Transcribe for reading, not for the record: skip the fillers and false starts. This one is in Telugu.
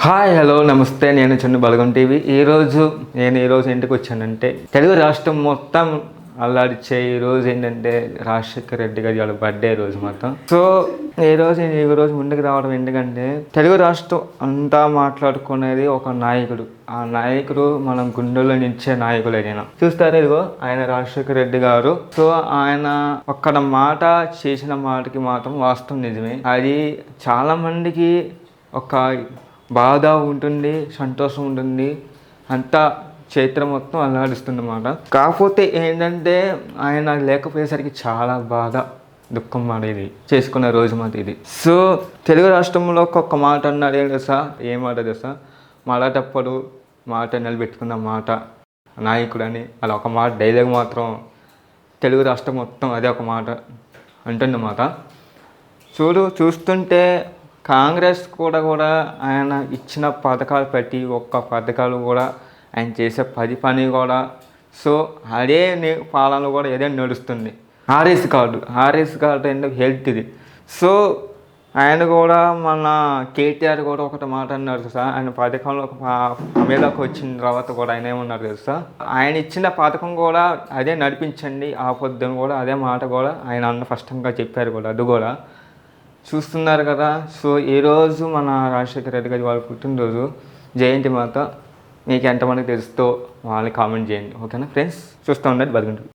హాయ్ హలో నమస్తే, నేను చిన్న బలగం టీవీ. ఈరోజు ఇంటికి వచ్చానంటే తెలుగు రాష్ట్రం మొత్తం అల్లాడిచ్చే ఈరోజు ఏంటంటే రాజశేఖర్ రెడ్డి గారి వాళ్ళ బర్త్డే రోజు మొత్తం. సో ఈరోజు ముందుకు రావడం ఎందుకంటే తెలుగు రాష్ట్రం అంతా మాట్లాడుకునేది ఒక నాయకుడు. ఆ నాయకుడు మనం గుండెల్లో నిలిచే నాయకుడు. అయినా చూస్తారు, ఇదిగో ఆయన రాజశేఖర్ రెడ్డి గారు. సో ఆయన ఒక్కడ మాట చేసిన మాటకి మాత్రం వాస్తవం నిజమే. అది చాలా మందికి ఒక బాధ ఉంటుంది, సంతోషం ఉంటుంది, అంతా చైత్రం మొత్తం అల్లాడిస్తుందన్నమాట. కాకపోతే ఏంటంటే ఆయన లేకపోయేసరికి చాలా బాధ, దుఃఖం మాట ఇది చేసుకున్న రోజు మాట ఇది. సో తెలుగు రాష్ట్రంలో ఒక్క మాట అన్నాడు. ఏం తెలుసా? ఏ మాట తెలుసా? మళ్ళటప్పుడు మాట నిలబెట్టుకున్న మాట నాయకుడు అని. అలా ఒక మాట డైలాగ్ మాత్రం తెలుగు రాష్ట్రం మొత్తం అదే ఒక మాట అంటుందన్నమాట. చూస్తుంటే కాంగ్రెస్ కూడా ఆయన ఇచ్చిన పథకాలు బట్టి ఒక్క పథకాలు కూడా ఆయన చేసే పని కూడా సో అదే పాలన కూడా ఏదో నడుస్తుంది. ఆర్ఎస్ కార్డు ఎందుకు హెల్త్ ఇది. సో ఆయన కూడా మన కేటీఆర్ కూడా ఒకటి మాట అన్నారు తెలుసా? ఆయన పథకంలో అమలులోకి వచ్చిన తర్వాత కూడా ఆయన ఏమన్నారు తెలుసా? ఆయన ఇచ్చిన పథకం కూడా అదే నడిపించండి, ఆ పొద్దున కూడా అదే మాట కూడా ఆయన స్పష్టంగా చెప్పారు కూడా. అది కూడా చూస్తున్నారు కదా. సో ఈరోజు మన రాజశేఖర్ రెడ్డి గారి వాళ్ళ పుట్టినరోజు, జయంతి మాత. మీకు ఎంతమందికి తెలుస్తో వాళ్ళని కామెంట్ చేయండి, ఓకేనా ఫ్రెండ్స్? చూస్తూ ఉండండి బతుకుంటుంది.